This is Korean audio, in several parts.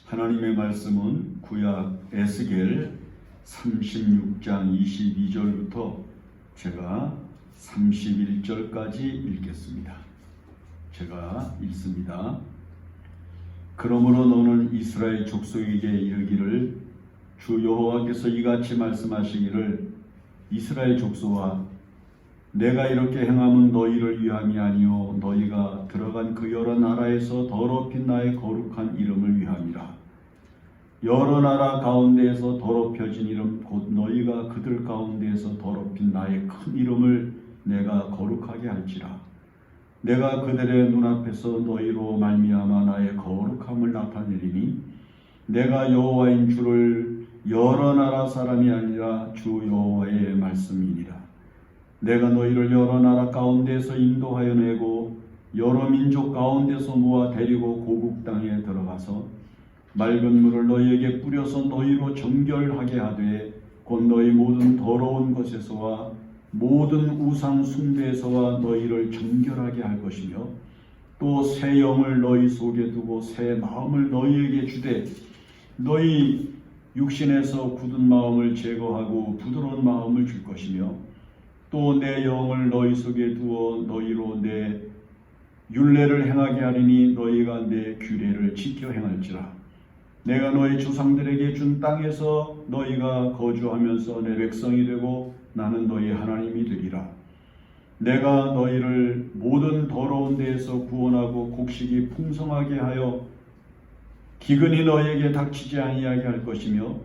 하나님의 말씀은 구약 에스겔 36장 22절부터 제가 31절까지 읽겠습니다. 제가 읽습니다. 그러므로 너는 이스라엘 족속에게 이르기를 주 여호와께서 이같이 말씀하시기를 이스라엘 족속아 내가 이렇게 행함은 너희를 위함이 아니요 너희가 들어간 그 여러 나라에서 더럽힌 나의 거룩한 이름을 위함이라. 여러 나라 가운데에서 더럽혀진 이름 곧 너희가 그들 가운데에서 더럽힌 나의 큰 이름을 내가 거룩하게 할지라. 내가 그들의 눈앞에서 너희로 말미암아 나의 거룩함을 나타내리니 내가 여호와인 주를 여러 나라 사람이 아니라 주 여호와의 말씀이니라. 내가 너희를 여러 나라 가운데서 인도하여 내고 여러 민족 가운데서 모아 데리고 고국 땅에 들어가서 맑은 물을 너희에게 뿌려서 너희로 정결하게 하되 곧 너희 모든 더러운 것에서와 모든 우상 숭배에서와 너희를 정결하게 할 것이며 또 새 영을 너희 속에 두고 새 마음을 너희에게 주되 너희 육신에서 굳은 마음을 제거하고 부드러운 마음을 줄 것이며 또 내 영을 너희 속에 두어 너희로 내 율례를 행하게 하리니 너희가 내 규례를 지켜 행할지라. 내가 너희 조상들에게 준 땅에서 너희가 거주하면서 내 백성이 되고 나는 너희 하나님이 되리라. 내가 너희를 모든 더러운 데에서 구원하고 곡식이 풍성하게 하여 기근이 너희에게 닥치지 아니하게 할 것이며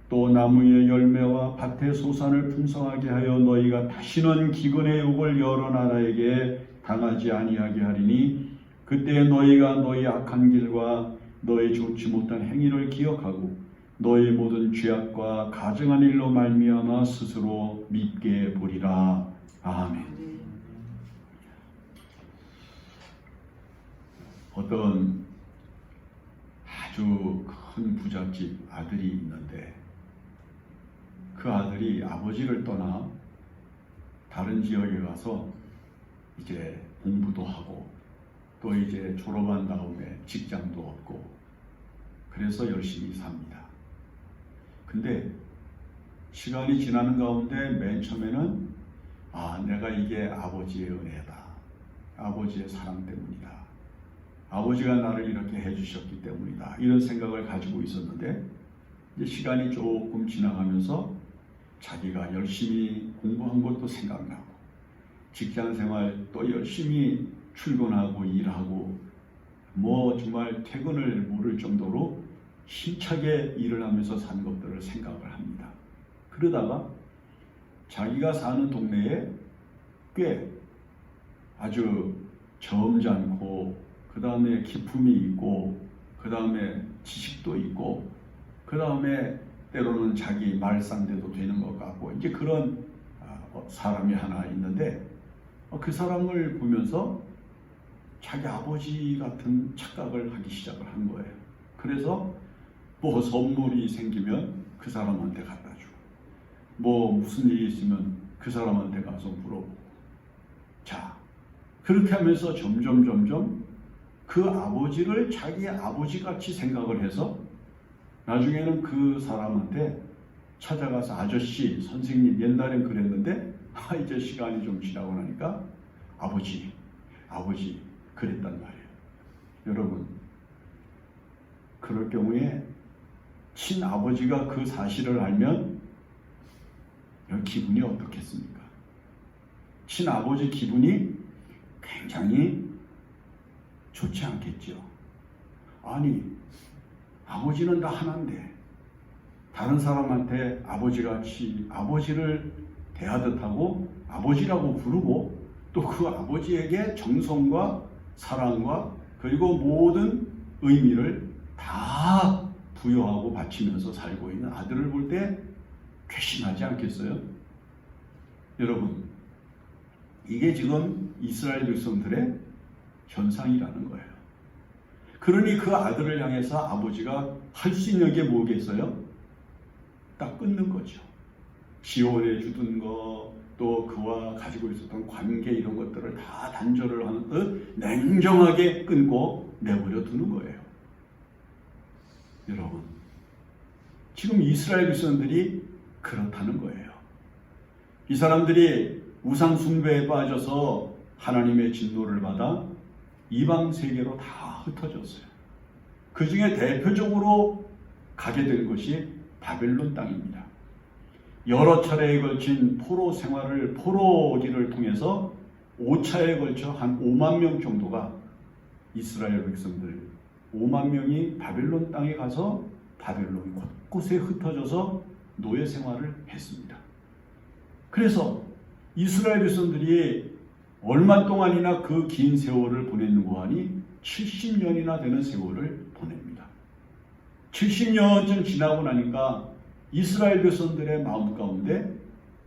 또 나무의 열매와 밭의 소산을 풍성하게 하여 너희가 다시는 기근의 욕을 여러 나라에게 당하지 아니하게 하리니 그때 너희가 너희 악한 길과 너희 좋지 못한 행위를 기억하고 너희 모든 죄악과 가증한 일로 말미암아 스스로 밉게 보리라. 아멘. 어떤 아주 큰 부잣집 아들이 있는데 그 아들이 아버지를 떠나 다른 지역에 가서 이제 공부도 하고 또 이제 졸업한 다음에 직장도 얻고 그래서 열심히 삽니다. 근데 시간이 지나는 가운데 맨 처음에는 내가 이게 아버지의 은혜다. 아버지의 사랑 때문이다. 아버지가 나를 이렇게 해주셨기 때문이다. 이런 생각을 가지고 있었는데 이제 시간이 조금 지나가면서 자기가 열심히 공부한 것도 생각나고 직장생활 또 열심히 출근하고 일하고 정말 퇴근을 모를 정도로 힘차게 일을 하면서 산 것들을 생각을 합니다. 그러다가 자기가 사는 동네에 꽤 아주 점잖고 그 다음에 기품이 있고 그 다음에 지식도 있고 그 다음에 때로는 자기 말상대도 되는 것 같고 이제 그런 사람이 하나 있는데 그 사람을 보면서 자기 아버지 같은 착각을 하기 시작을 한 거예요. 그래서 선물이 생기면 그 사람한테 갖다 주고 무슨 일이 있으면 그 사람한테 가서 물어보고 자 그렇게 하면서 점점 그 아버지를 자기 아버지같이 생각을 해서 나중에는 그 사람한테 찾아가서 아저씨, 선생님 옛날엔 그랬는데 이제 시간이 좀 지나고 나니까 아버지 그랬단 말이에요. 여러분 그럴 경우에 친아버지가 그 사실을 알면 기분이 어떻겠습니까? 친아버지 기분이 굉장히 좋지 않겠죠. 아니 아버지는 다 하나인데 다른 사람한테 아버지같이 아버지를 대하듯 하고 아버지라고 부르고 또 그 아버지에게 정성과 사랑과 그리고 모든 의미를 다 부여하고 바치면서 살고 있는 아들을 볼 때 괘씸하지 않겠어요? 여러분 이게 지금 이스라엘 백성들의 현상이라는 거예요. 그러니 그 아들을 향해서 아버지가 할 수 있는 게 뭐겠어요? 딱 끊는 거죠. 지원해 주던 거, 또 그와 가지고 있었던 관계 이런 것들을 다 단절을 하는 듯 냉정하게 끊고 내버려 두는 거예요. 여러분, 지금 이스라엘 백성들이 그렇다는 거예요. 이 사람들이 우상 숭배에 빠져서 하나님의 진노를 받아 이방 세계로 다 흩어졌어요. 그 중에 대표적으로 가게 된 것이 바벨론 땅입니다. 여러 차례에 걸친 포로기를 통해서 5차에 걸쳐 한 5만 명 정도가 이스라엘 백성들 5만 명이 바벨론 땅에 가서 바벨론 곳곳에 흩어져서 노예 생활을 했습니다. 그래서 이스라엘 백성들이 얼마 동안이나 그 긴 세월을 보냈는고 하니 70년이나 되는 세월을 보냅니다. 70년쯤 지나고 나니까 이스라엘 백성들의 마음 가운데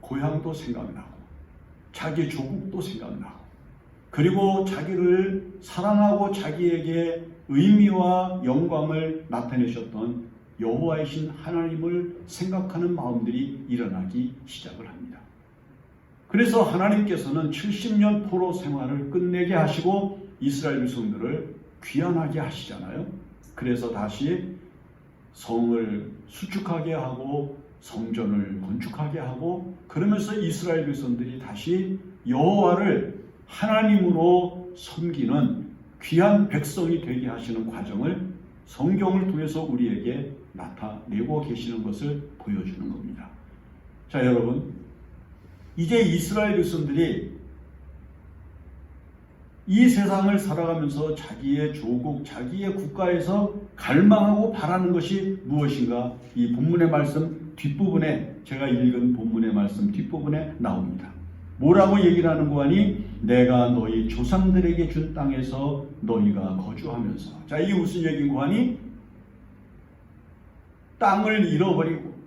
고향도 생각나고 자기 조국도 생각나고 그리고 자기를 사랑하고 자기에게 의미와 영광을 나타내셨던 여호와이신 하나님을 생각하는 마음들이 일어나기 시작을 합니다. 그래서 하나님께서는 70년 포로 생활을 끝내게 하시고 이스라엘 백성들을 귀환하게 하시잖아요. 그래서 다시 성을 수축하게 하고 성전을 건축하게 하고 그러면서 이스라엘 백성들이 다시 여호와를 하나님으로 섬기는 귀한 백성이 되게 하시는 과정을 성경을 통해서 우리에게 나타내고 계시는 것을 보여주는 겁니다. 자, 여러분, 이제 이스라엘 백성들이 이 세상을 살아가면서 자기의 조국, 자기의 국가에서 갈망하고 바라는 것이 무엇인가? 이 본문의 말씀 뒷부분에, 제가 읽은 본문의 말씀 뒷부분에 나옵니다. 뭐라고 얘기를 하는 거 하니? 내가 너희 조상들에게 준 땅에서 너희가 거주하면서. 자, 이게 무슨 얘기인 거 하니? 땅을 잃어버리고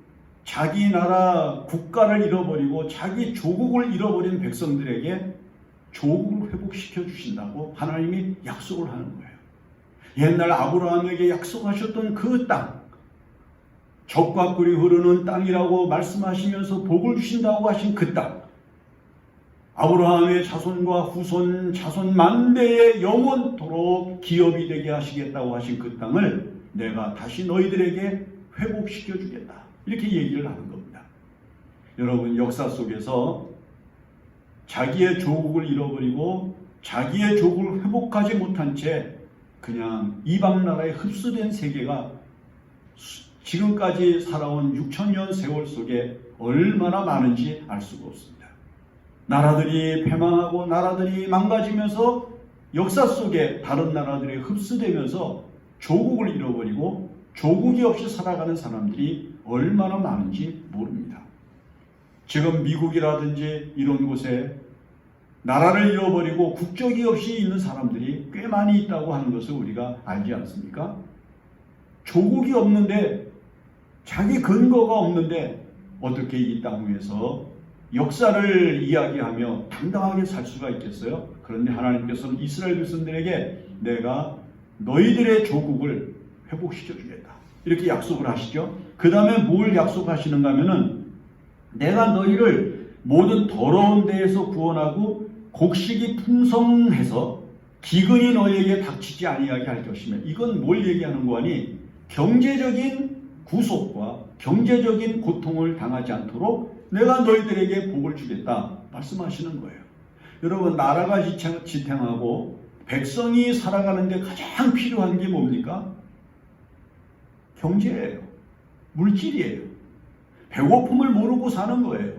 자기 나라 국가를 잃어버리고 자기 조국을 잃어버린 백성들에게 조국을 회복시켜 주신다고 하나님이 약속을 하는 거예요. 옛날 아브라함에게 약속하셨던 그 땅, 젖과 꿀이 흐르는 땅이라고 말씀하시면서 복을 주신다고 하신 그 땅, 아브라함의 자손과 후손, 자손 만대의 영원토록 기업이 되게 하시겠다고 하신 그 땅을 내가 다시 너희들에게 회복시켜 주겠다. 이렇게 얘기를 하는 겁니다. 여러분, 역사 속에서 자기의 조국을 잃어버리고 자기의 조국을 회복하지 못한 채 그냥 이방 나라에 흡수된 세계가 지금까지 살아온 6천년 세월 속에 얼마나 많은지 알 수가 없습니다. 나라들이 패망하고 나라들이 망가지면서 역사 속에 다른 나라들이 흡수되면서 조국을 잃어버리고 조국이 없이 살아가는 사람들이 얼마나 많은지 모릅니다. 지금 미국이라든지 이런 곳에 나라를 잃어버리고 국적이 없이 있는 사람들이 꽤 많이 있다고 하는 것을 우리가 알지 않습니까? 조국이 없는데, 자기 근거가 없는데 어떻게 이 땅 위에서 역사를 이야기하며 당당하게 살 수가 있겠어요? 그런데 하나님께서는 이스라엘 백성들에게 내가 너희들의 조국을 회복시켜 주겠다, 이렇게 약속을 하시죠. 그 다음에 뭘 약속하시는가 하면은 내가 너희를 모든 더러운 데에서 구원하고 곡식이 풍성해서 기근이 너희에게 닥치지 아니하게 할 것이며, 이건 뭘 얘기하는 거니? 경제적인 구속과 경제적인 고통을 당하지 않도록 내가 너희들에게 복을 주겠다 말씀하시는 거예요. 여러분, 나라가 지탱하고 백성이 살아가는데 가장 필요한 게 뭡니까? 경제예요. 물질이에요. 배고픔을 모르고 사는 거예요.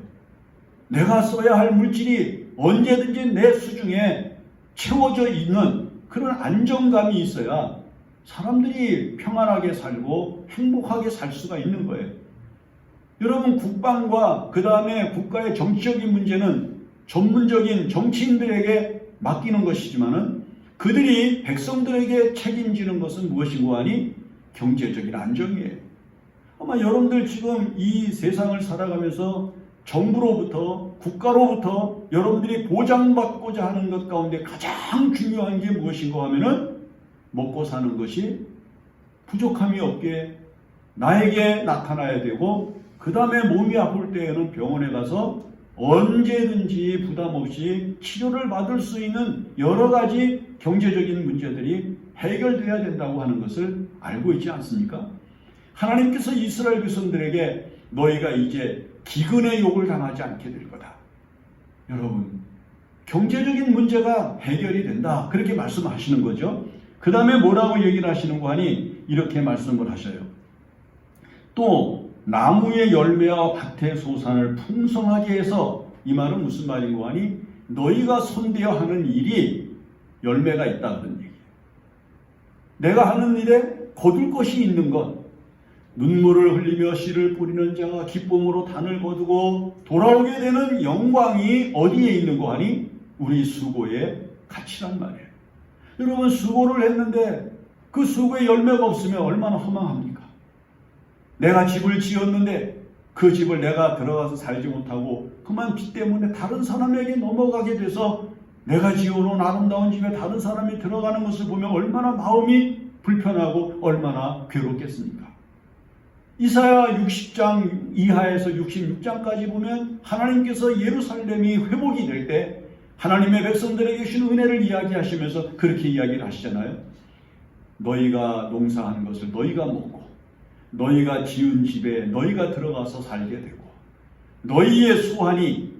내가 써야 할 물질이 언제든지 내 수중에 채워져 있는 그런 안정감이 있어야 사람들이 평안하게 살고 행복하게 살 수가 있는 거예요. 여러분, 국방과 그 다음에 국가의 정치적인 문제는 전문적인 정치인들에게 맡기는 것이지만은 그들이 백성들에게 책임지는 것은 무엇인고 하니? 경제적인 안정이에요. 아마 여러분들 지금 이 세상을 살아가면서 정부로부터, 국가로부터 여러분들이 보장받고자 하는 것 가운데 가장 중요한 게 무엇인가 하면은 먹고 사는 것이 부족함이 없게 나에게 나타나야 되고, 그 다음에 몸이 아플 때에는 병원에 가서 언제든지 부담 없이 치료를 받을 수 있는 여러 가지 경제적인 문제들이 해결돼야 된다고 하는 것을 알고 있지 않습니까? 하나님께서 이스라엘 백성들에게 너희가 이제 기근의 욕을 당하지 않게 될 거다. 여러분, 경제적인 문제가 해결이 된다. 그렇게 말씀하시는 거죠. 그 다음에 뭐라고 얘기를 하시는 거 하니 이렇게 말씀을 하셔요. 또 나무의 열매와 밭의 소산을 풍성하게 해서, 이 말은 무슨 말인 거 하니 너희가 손대어 하는 일이 열매가 있다 그런 얘기예요. 내가 하는 일에 거둘 것이 있는 것, 눈물을 흘리며 씨를 뿌리는 자가 기쁨으로 단을 거두고 돌아오게 되는 영광이 어디에 있는 거 하니 우리 수고의 가치란 말이에요. 여러분, 수고를 했는데 그 수고의 열매가 없으면 얼마나 허망합니까? 내가 집을 지었는데 그 집을 내가 들어가서 살지 못하고 그만 빚 때문에 다른 사람에게 넘어가게 돼서 내가 지어놓은 아름다운 집에 다른 사람이 들어가는 것을 보면 얼마나 마음이 불편하고 얼마나 괴롭겠습니까? 이사야 60장 이하에서 66장까지 보면 하나님께서 예루살렘이 회복이 될 때 하나님의 백성들에게 주신 은혜를 이야기하시면서 그렇게 이야기를 하시잖아요. 너희가 농사한 것을 너희가 먹고 너희가 지은 집에 너희가 들어가서 살게 되고 너희의 수환이,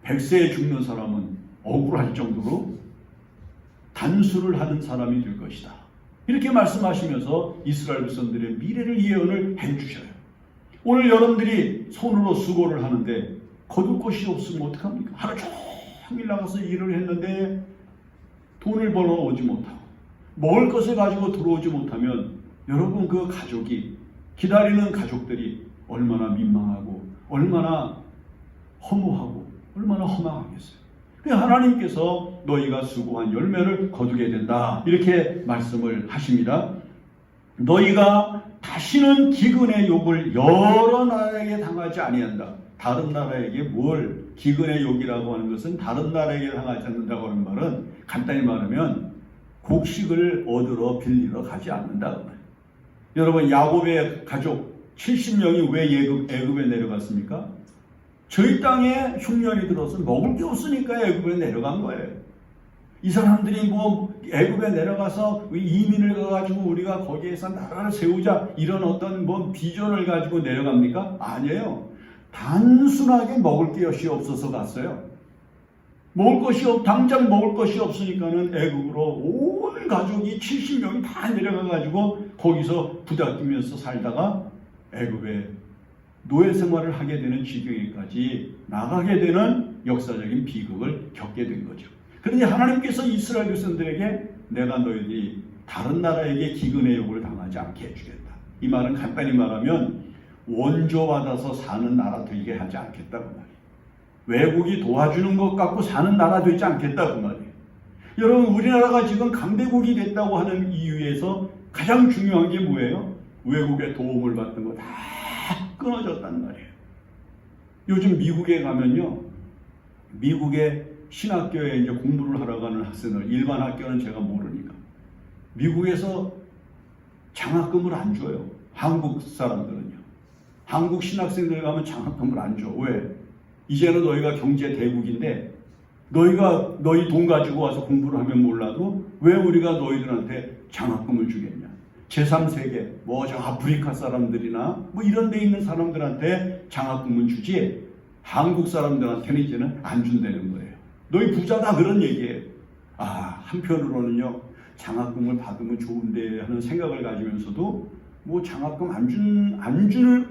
백세에 죽는 사람은 억울할 정도로 단수를 하는 사람이 될 것이다. 이렇게 말씀하시면서 이스라엘 백성들의 미래를 예언을 해주셔요. 오늘 여러분들이 손으로 수고를 하는데 거둘 것이 없으면 어떡합니까? 하루 종일 나가서 일을 했는데 돈을 벌어오지 못하고 먹을 것을 가지고 들어오지 못하면 여러분, 그 가족이, 기다리는 가족들이 얼마나 민망하고 얼마나 허무하고 얼마나 허망하겠어요. 하나님께서 너희가 수고한 열매를 거두게 된다, 이렇게 말씀을 하십니다. 너희가 다시는 기근의 욕을 여러 나라에게 당하지 아니한다. 다른 나라에게 뭘, 기근의 욕이라고 하는 것은 다른 나라에게 당하지 않는다고 하는 말은 간단히 말하면 곡식을 얻으러 빌리러 가지 않는다. 여러분, 야곱의 가족 70명이 왜 애굽에 내려갔습니까? 저희 땅에 흉년이 들어서 먹을 게 없으니까 애굽에 내려간 거예요. 이 사람들이 애굽에 내려가서 이민을 가가지고 우리가 거기에서 나라를 세우자 이런 어떤 비전을 가지고 내려갑니까? 아니에요. 단순하게 먹을 것이 없어서 갔어요. 당장 먹을 것이 없으니까는 애굽으로 온 가족이 70명이 다 내려가가지고 거기서 부닥이면서 살다가 애굽에 노예 생활을 하게 되는 지경에까지 나가게 되는 역사적인 비극을 겪게 된 거죠. 그런데 하나님께서 이스라엘 백성들에게 내가 너희들이 다른 나라에게 기근의 욕을 당하지 않게 해주겠다. 이 말은 간단히 말하면 원조받아서 사는 나라 되게 하지 않겠다고 말이에요. 외국이 도와주는 것 갖고 사는 나라 되지 않겠다고 말이에요. 여러분, 우리나라가 지금 강대국이 됐다고 하는 이유에서 가장 중요한 게 뭐예요? 외국의 도움을 받는 거 다 끊어졌단 말이에요. 요즘 미국에 가면요, 미국의 신학교에 이제 공부를 하러 가는 학생들, 일반 학교는 제가 모르니까 미국에서 장학금을 안 줘요. 한국 사람들은요. 한국 신학생들 가면 장학금을 안 줘. 왜? 이제는 너희가 경제 대국인데 너희 돈 가지고 와서 공부를 하면 몰라도 왜 우리가 너희들한테 장학금을 주겠냐? 제3세계, 저 아프리카 사람들이나 이런 데 있는 사람들한테 장학금은 주지 한국 사람들한테는 이제는 안 준다는 거예요. 너희 부자다, 그런 얘기예요. 한편으로는요, 장학금을 받으면 좋은데 하는 생각을 가지면서도 장학금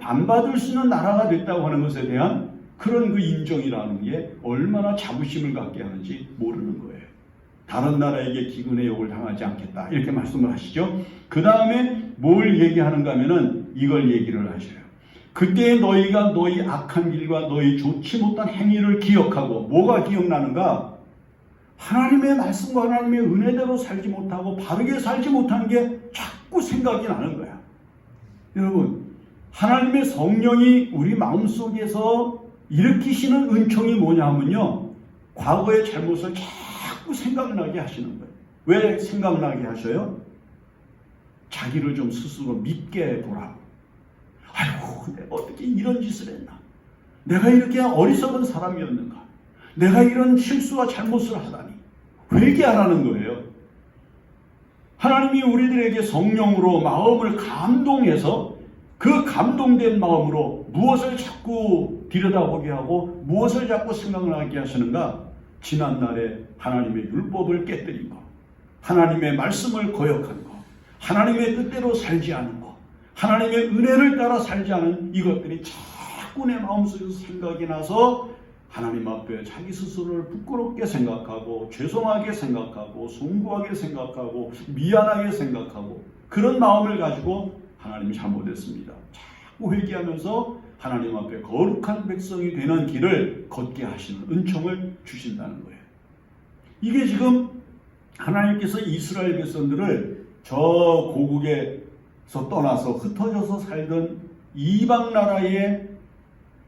안 받을 수 있는 나라가 됐다고 하는 것에 대한 그런 그 인정이라는 게 얼마나 자부심을 갖게 하는지 모르는 거예요. 다른 나라에게 기근의 욕을 당하지 않겠다, 이렇게 말씀을 하시죠. 그 다음에 뭘 얘기하는가 하면은 이걸 얘기를 하셔요. 그때 너희가 너희 악한 길과 너희 좋지 못한 행위를 기억하고, 뭐가 기억나는가? 하나님의 말씀과 하나님의 은혜대로 살지 못하고 바르게 살지 못하는 게 자꾸 생각이 나는 거야. 여러분, 하나님의 성령이 우리 마음속에서 일으키시는 은총이 뭐냐 하면요, 과거의 잘못을 자꾸 생각나게 하시는 거예요. 왜 생각나게 하셔요? 자기를 좀 스스로 믿게 보라고. 아이고, 내가 어떻게 이런 짓을 했나? 내가 이렇게 어리석은 사람이었는가? 내가 이런 실수와 잘못을 하다니. 회개하라는 거예요. 하나님이 우리들에게 성령으로 마음을 감동해서 그 감동된 마음으로 무엇을 자꾸 들여다보게 하고 무엇을 자꾸 생각나게 하시는가? 지난날에 하나님의 율법을 깨뜨린 것, 하나님의 말씀을 거역한 것, 하나님의 뜻대로 살지 않은 것, 하나님의 은혜를 따라 살지 않은 이것들이 자꾸 내 마음속에서 생각이 나서 하나님 앞에 자기 스스로를 부끄럽게 생각하고 죄송하게 생각하고 송구하게 생각하고 미안하게 생각하고 그런 마음을 가지고 하나님이 잘못했습니다. 자꾸 회개하면서 하나님 앞에 거룩한 백성이 되는 길을 걷게 하시는 은총을 주신다는 거예요. 이게 지금 하나님께서 이스라엘 백성들을 저 고국에서 떠나서 흩어져서 살던 이방 나라의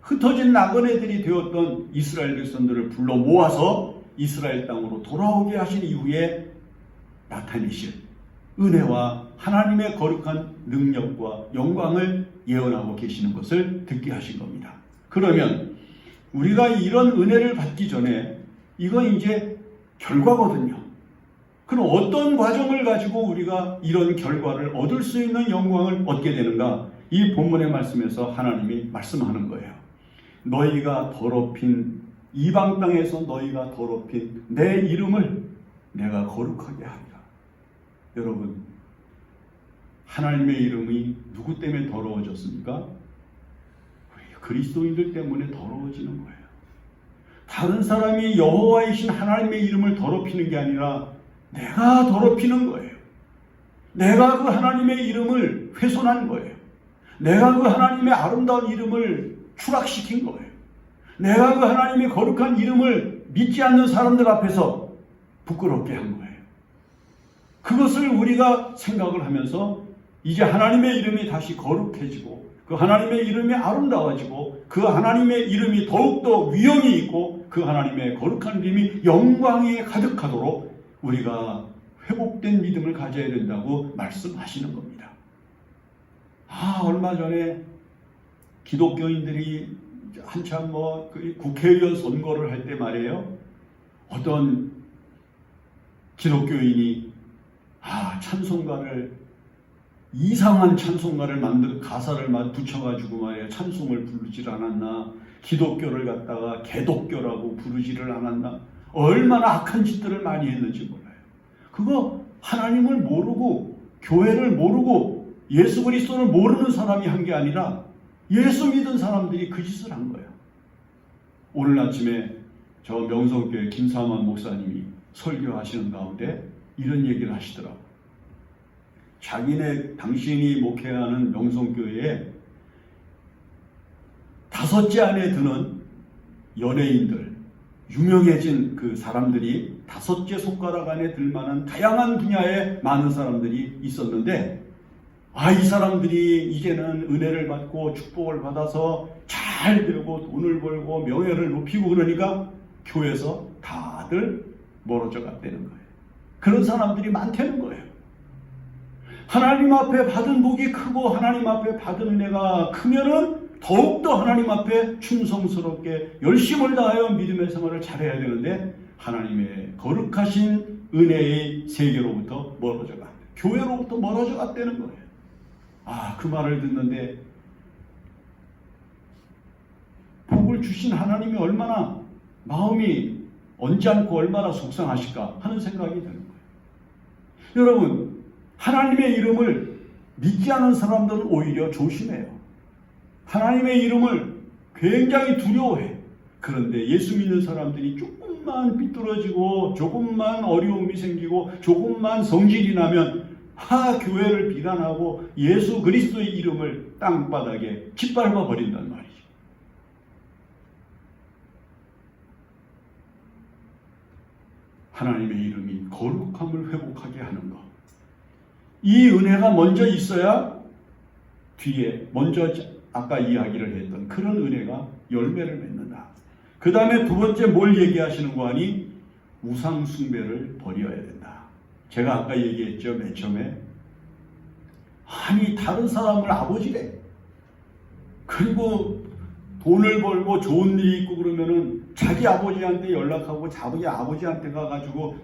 흩어진 나그네들이 되었던 이스라엘 백성들을 불러 모아서 이스라엘 땅으로 돌아오게 하신 이후에 나타내실 은혜와 하나님의 거룩한 능력과 영광을 예언하고 계시는 것을 듣게 하신 겁니다. 그러면 우리가 이런 은혜를 받기 전에 이건 이제 결과거든요. 그럼 어떤 과정을 가지고 우리가 이런 결과를 얻을 수 있는 영광을 얻게 되는가? 이 본문의 말씀에서 하나님이 말씀하는 거예요. 너희가 더럽힌 이방 땅에서 너희가 더럽힌 내 이름을 내가 거룩하게 하리라. 여러분, 하나님의 이름이 누구 때문에 더러워졌습니까? 우리 그리스도인들 때문에 더러워지는 거예요. 다른 사람이 여호와이신 하나님의 이름을 더럽히는 게 아니라 내가 더럽히는 거예요. 내가 그 하나님의 이름을 훼손한 거예요. 내가 그 하나님의 아름다운 이름을 추락시킨 거예요. 내가 그 하나님의 거룩한 이름을 믿지 않는 사람들 앞에서 부끄럽게 한 거예요. 그것을 우리가 생각을 하면서 이제 하나님의 이름이 다시 거룩해지고 그 하나님의 이름이 아름다워지고 그 하나님의 이름이 더욱더 위엄이 있고 그 하나님의 거룩한 이름이 영광에 가득하도록 우리가 회복된 믿음을 가져야 된다고 말씀하시는 겁니다. 얼마 전에 기독교인들이 한참 국회의원 선거를 할 때 말이에요. 어떤 기독교인이 찬송가를 이상한 찬송가를 만들 가사를 붙여가지고 말이에요. 찬송을 부르질 않았나? 기독교를 갖다가 개독교라고 부르지를 않았나? 얼마나 악한 짓들을 많이 했는지 몰라요. 그거 하나님을 모르고 교회를 모르고 예수 그리스도를 모르는 사람이 한 게 아니라 예수 믿은 사람들이 그 짓을 한 거예요. 오늘 아침에 저 명성교회 김사만 목사님이 설교하시는 가운데 이런 얘기를 하시더라고요. 당신이 목회하는 명성교회에 5째 안에 드는 연예인들, 유명해진 그 사람들이 5째 손가락 안에 들 만한 다양한 분야에 많은 사람들이 있었는데 이 사람들이 이제는 은혜를 받고 축복을 받아서 잘 되고 돈을 벌고 명예를 높이고 그러니까 교회에서 다들 멀어져 갔다는 거예요. 그런 사람들이 많다는 거예요. 하나님 앞에 받은 복이 크고 하나님 앞에 받은 은혜가 크면은 더욱더 하나님 앞에 충성스럽게 열심을 다하여 믿음의 생활을 잘해야 되는데 하나님의 거룩하신 은혜의 세계로부터 멀어져 갔다. 교회로부터 멀어져 갔다는 거예요. 그 말을 듣는데 복을 주신 하나님이 얼마나 마음이 언짢고 얼마나 속상하실까 하는 생각이 드는 거예요. 여러분, 하나님의 이름을 믿지 않은 사람들은 오히려 조심해요. 하나님의 이름을 굉장히 두려워해. 그런데 예수 믿는 사람들이 조금만 삐뚤어지고 조금만 어려움이 생기고 조금만 성질이 나면 교회를 비난하고 예수 그리스도의 이름을 땅바닥에 짓밟아 버린단 말이죠. 하나님의 이름이 거룩함을 회복하게 하는 것. 이 은혜가 먼저 있어야 뒤에 먼저 아까 이야기를 했던 그런 은혜가 열매를 맺는다. 그 다음에 두 번째 뭘 얘기하시는 거 아니? 우상 숭배를 버려야 된다. 제가 아까 얘기했죠. 맨 처음에. 다른 사람을 아버지래. 그리고 돈을 벌고 좋은 일이 있고 그러면은 자기 아버지한테 연락하고 자기 아버지한테 가가지고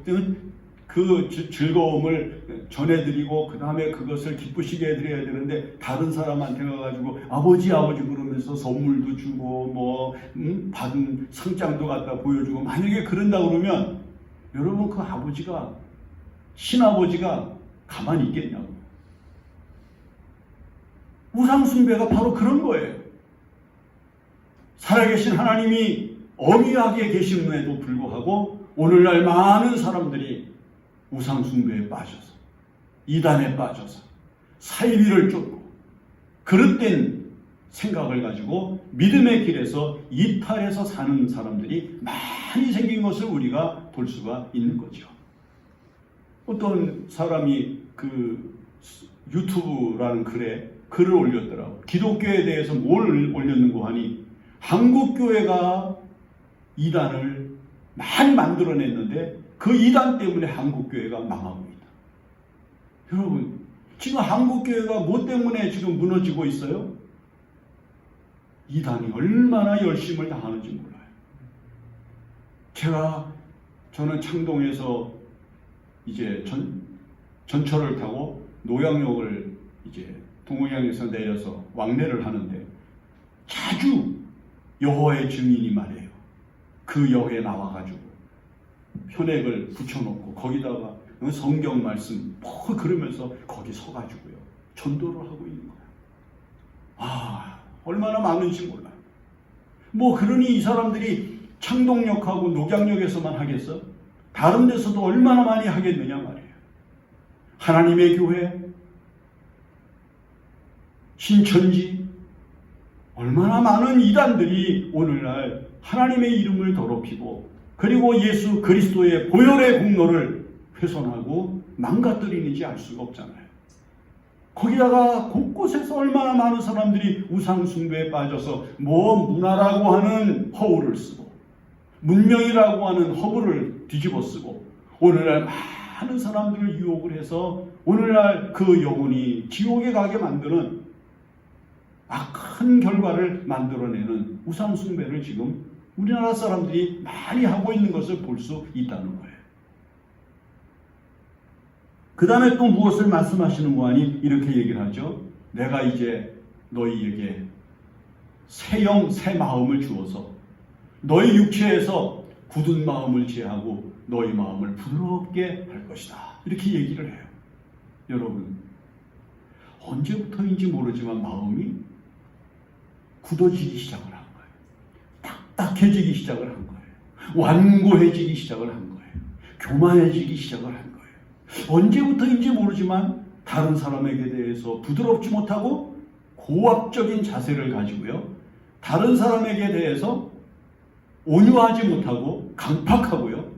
그 즐거움을 전해드리고 그 다음에 그것을 기쁘시게 해드려야 되는데 다른 사람한테 가가지고 아버지 그러면서 선물도 주고 뭐 받은 상장도 갖다 보여주고, 만약에 그런다 그러면 여러분 그 아버지가, 신아버지가 가만히 있겠냐고. 우상숭배가 바로 그런 거예요. 살아계신 하나님이 엄히하게 계심에도 불구하고 오늘날 많은 사람들이 우상숭배에 빠져서, 이단에 빠져서 사이비를 쫓고 그릇된 생각을 가지고 믿음의 길에서 이탈해서 사는 사람들이 많이 생긴 것을 우리가 볼 수가 있는 거죠. 어떤 사람이 그 유튜브라는 글을 올렸더라고. 기독교에 대해서 뭘 올렸는고 하니 한국교회가 이단을 많이 만들어냈는데 그 이단 때문에 한국교회가 망하고 있다. 여러분, 지금 한국교회가 뭐 때문에 지금 무너지고 있어요? 이단이 얼마나 열심을 다하는지 몰라요. 저는 창동에서 이제 전철을 타고 노양역을 이제 동호양에서 내려서 왕래를 하는데 자주 여호와의 증인이 말해요. 그 역에 나와가지고 현액을 붙여놓고 거기다가 성경 말씀 뭐 그러면서 거기 서가지고요 전도를 하고 있는 거예요. 얼마나 많은지 몰라요. 뭐 그러니 이 사람들이 창동역하고 녹양역에서만 하겠어? 다른 데서도 얼마나 많이 하겠느냐 말이에요. 하나님의 교회, 신천지, 얼마나 많은 이단들이 오늘날 하나님의 이름을 더럽히고 그리고 예수 그리스도의 보혈의 공로를 훼손하고 망가뜨리는지 알 수가 없잖아요. 거기다가 곳곳에서 얼마나 많은 사람들이 우상숭배에 빠져서 뭐 문화라고 하는 허울을 쓰고 문명이라고 하는 허물을 뒤집어 쓰고 오늘날 많은 사람들을 유혹을 해서 오늘날 그 영혼이 지옥에 가게 만드는 악한 결과를 만들어내는 우상숭배를 지금 우리나라 사람들이 많이 하고 있는 것을 볼 수 있다는 거예요. 그 다음에 또 무엇을 말씀하시는 거 아니? 이렇게 얘기를 하죠. 내가 이제 너희에게 새 영, 새 마음을 주어서 너희 육체에서 굳은 마음을 제하고 너희 마음을 부드럽게 할 것이다. 이렇게 얘기를 해요. 여러분, 언제부터인지 모르지만 마음이 굳어지기 시작을 한 거예요. 딱딱해지기 시작을 한 거예요. 완고해지기 시작을 한 거예요. 교만해지기 시작을 한 거예요. 언제부터인지 모르지만 다른 사람에게 대해서 부드럽지 못하고 고압적인 자세를 가지고요. 다른 사람에게 대해서 온유하지 못하고 강팍하고요.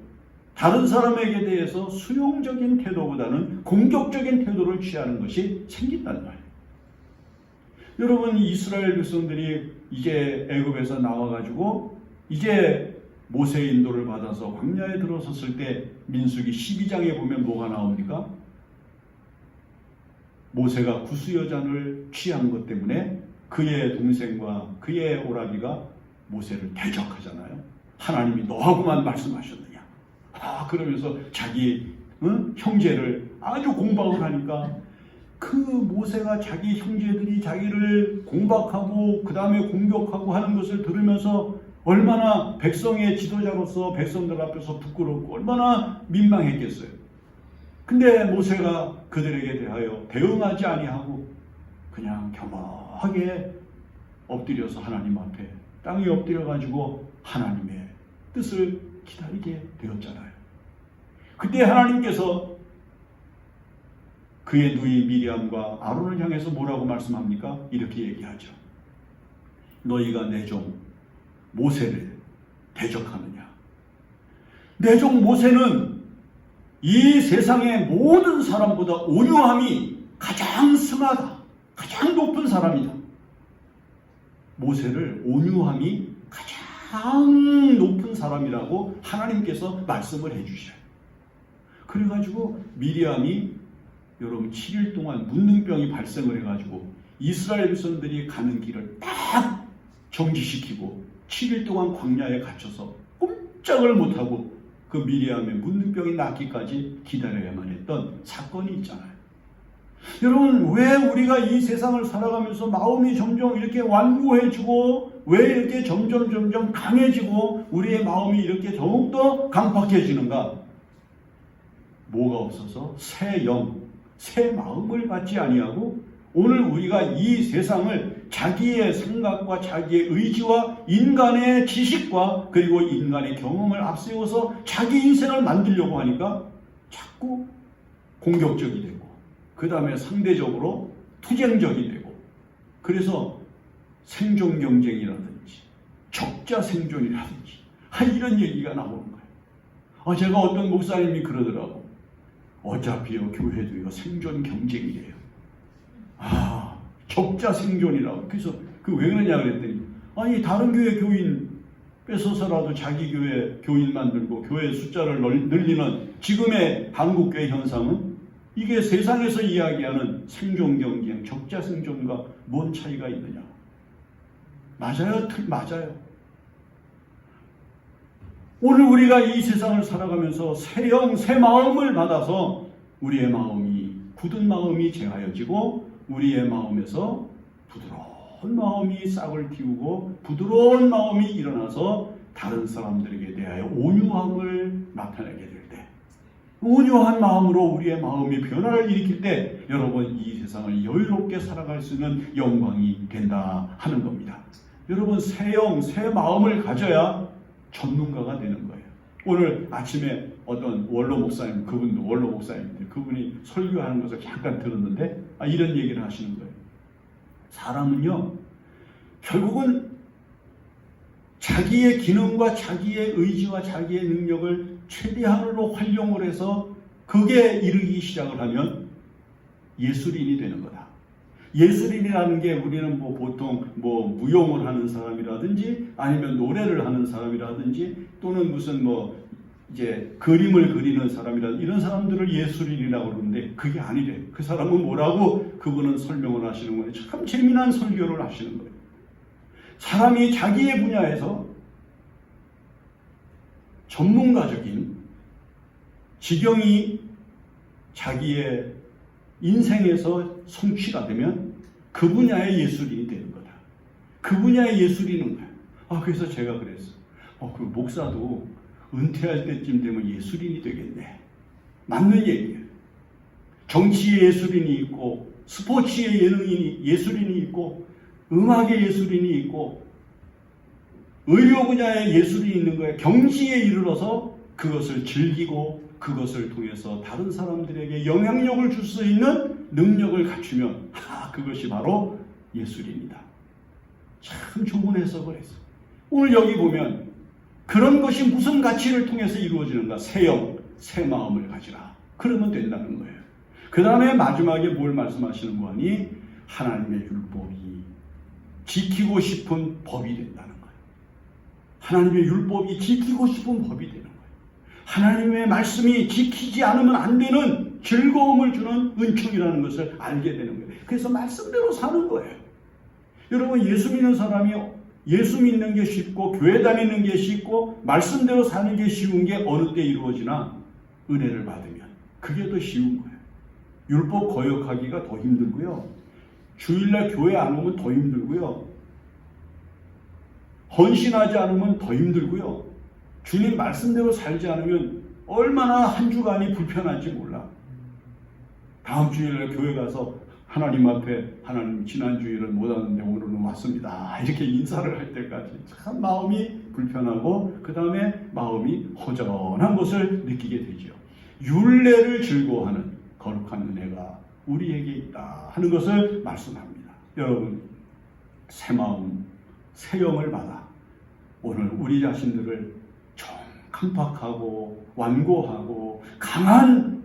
다른 사람에게 대해서 수용적인 태도보다는 공격적인 태도를 취하는 것이 생긴단 말이에요. 여러분, 이스라엘 백성들이 이제 애굽에서 나와가지고 이제 모세의 인도를 받아서 광야에 들어섰을 때 민수기 12장에 보면 뭐가 나옵니까? 모세가 구수여잔을 취한 것 때문에 그의 동생과 그의 오라비가 모세를 대적하잖아요. 하나님이 너하고만 말씀하셨느냐. 그러면서 자기 형제를 아주 공박을 하니까 그 모세가 자기 형제들이 자기를 공박하고 그 다음에 공격하고 하는 것을 들으면서 얼마나 백성의 지도자로서 백성들 앞에서 부끄럽고 얼마나 민망했겠어요. 근데 모세가 그들에게 대하여 대응하지 아니하고 그냥 겸허하게 엎드려서 하나님 앞에 땅에 엎드려가지고 하나님의 뜻을 기다리게 되었잖아요. 그때 하나님께서 그의 누이 미리암과 아론을 향해서 뭐라고 말씀합니까? 이렇게 얘기하죠. 너희가 내 종 모세를 대적하느냐. 내 종 모세는 이 세상의 모든 사람보다 온유함이 가장 승하다. 가장 높은 사람이다. 모세를 온유함이 가장 높은 사람이라고 하나님께서 말씀을 해주셔요. 그래가지고 미리암이 여러분 7일 동안 문둥병이 발생을 해가지고 이스라엘 백성들이 가는 길을 딱 정지시키고 7일 동안 광야에 갇혀서 꼼짝을 못하고 그 미리암의 문둥병이 낫기까지 기다려야만 했던 사건이 있잖아요. 여러분, 왜 우리가 이 세상을 살아가면서 마음이 점점 이렇게 완고해지고 왜 이렇게 점점 강해지고 우리의 마음이 이렇게 더욱더 강팍해지는가? 뭐가 없어서 새 영, 새 마음을 갖지 아니하고 오늘 우리가 이 세상을 자기의 생각과 자기의 의지와 인간의 지식과 그리고 인간의 경험을 앞세워서 자기 인생을 만들려고 하니까 자꾸 공격적이 되고 그 다음에 상대적으로 투쟁적이 되고 그래서 생존 경쟁이라든지 적자 생존이라든지 이런 얘기가 나오는 거예요. 제가 어떤 목사님이 그러더라고. 어차피요 교회도 이거 생존 경쟁이에요. 적자 생존이라고. 그래서 왜 그러냐 그랬더니 아니 다른 교회 교인 뺏어서라도 자기 교회 교인 만들고 교회 숫자를 늘리는 지금의 한국교회 현상은 이게 세상에서 이야기하는 생존 경쟁, 적자 생존과 뭔 차이가 있느냐. 맞아요. 맞아요. 오늘 우리가 이 세상을 살아가면서 새 영, 새 마음을 받아서 우리의 마음이 굳은 마음이 제하여지고 우리의 마음에서 부드러운 마음이 싹을 틔우고 부드러운 마음이 일어나서 다른 사람들에게 대하여 온유함을 나타내게 될 때 온유한 마음으로 우리의 마음이 변화를 일으킬 때 여러분 이 세상을 여유롭게 살아갈 수 있는 영광이 된다 하는 겁니다. 여러분 새 영, 새 마음을 가져야 전문가가 되는 거예요. 오늘 아침에 어떤 원로 목사님, 그분도 원로 목사님인데 그분이 설교하는 것을 잠깐 들었는데 이런 얘기를 하시는 거예요. 사람은요 결국은 자기의 기능과 자기의 의지와 자기의 능력을 최대한으로 활용을 해서 그게 이르기 시작을 하면 예술인이 되는 거다. 예술인이라는 게 우리는 보통 무용을 하는 사람이라든지 아니면 노래를 하는 사람이라든지 또는 무슨 이제 그림을 그리는 사람이라든지 이런 사람들을 예술인이라고 그러는데 그게 아니래. 그 사람은 뭐라고 그분은 설명을 하시는 거예요. 참 재미난 설교를 하시는 거예요. 사람이 자기의 분야에서 전문가적인 지경이 자기의 인생에서 성취가 되면 그 분야의 예술인이 되는 거다. 그 분야의 예술인은 거야. 그래서 제가 그랬어. 그 목사도 은퇴할 때쯤 되면 예술인이 되겠네. 맞는 얘기예요. 정치의 예술인이 있고 스포츠의 예술인이 있고 음악의 예술인이 있고 의료 분야의 예술이 있는 거예요. 경지에 이르러서 그것을 즐기고 그것을 통해서 다른 사람들에게 영향력을 줄 수 있는 능력을 갖추면 그것이 바로 예술입니다. 참 좋은 해석을 했어. 오늘 여기 보면 그런 것이 무슨 가치를 통해서 이루어지는가? 새 영, 새 마음을 가지라. 그러면 된다는 거예요. 그 다음에 마지막에 뭘 말씀하시는 거니? 하나님의 율법이 지키고 싶은 법이 된다는 거예요. 하나님의 율법이 지키고 싶은 법이 되는 거예요. 하나님의 말씀이 지키지 않으면 안 되는 즐거움을 주는 은총이라는 것을 알게 되는 거예요. 그래서 말씀대로 사는 거예요. 여러분 예수 믿는 사람이 예수 믿는 게 쉽고 교회 다니는 게 쉽고 말씀대로 사는 게 쉬운 게 어느 때 이루어지나 은혜를 받으면 그게 더 쉬운 거예요. 율법 거역하기가 더 힘들고요. 주일날 교회 안 오면 더 힘들고요. 헌신하지 않으면 더 힘들고요. 주님 말씀대로 살지 않으면 얼마나 한 주간이 불편한지 몰라. 다음 주일날 교회 가서 하나님 앞에 하나님 지난 주일은 못 왔는데 오늘은 왔습니다. 이렇게 인사를 할 때까지 참 마음이 불편하고 그 다음에 마음이 허전한 것을 느끼게 되죠. 율례를 즐거워하는 거룩한 은혜가 우리에게 있다 하는 것을 말씀합니다. 여러분 새 마음, 새 영을 받아 오늘 우리 자신들을 좀 깜빡하고 완고하고 강한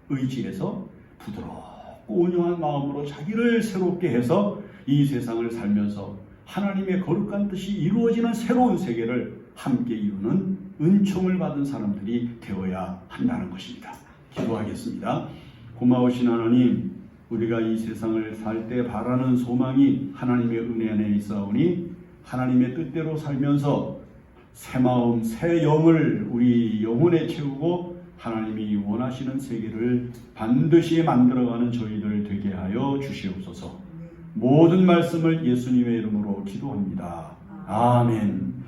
의지에서 부드럽고 온유한 마음으로 자기를 새롭게 해서 이 세상을 살면서 하나님의 거룩한 뜻이 이루어지는 새로운 세계를 함께 이루는 은총을 받은 사람들이 되어야 한다는 것입니다. 기도하겠습니다. 고마우신 하나님, 우리가 이 세상을 살 때 바라는 소망이 하나님의 은혜 안에 있사오니 하나님의 뜻대로 살면서 새 마음, 새 영을 우리 영혼에 채우고 하나님이 원하시는 세계를 반드시 만들어가는 저희들 되게 하여 주시옵소서. 모든 말씀을 예수님의 이름으로 기도합니다. 아멘.